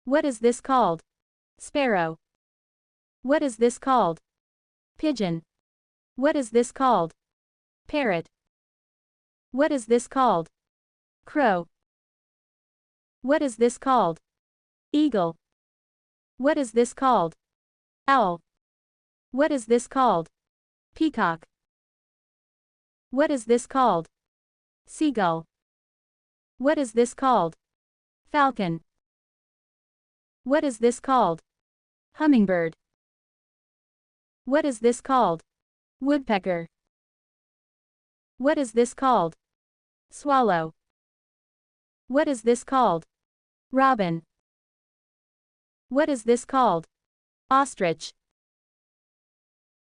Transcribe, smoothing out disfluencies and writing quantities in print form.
What is this called? Sparrow. What is this called? Pigeon. What is this called? Parrot. What is this called? Crow. What is this called? Eagle. What is this called? Owl. What is this called? Peacock. What is this called? Seagull. What is this called? Falcon. What is this called? Hummingbird. What is this called? Woodpecker. What is this called? Swallow. What is this called? Robin. What is this called? Ostrich.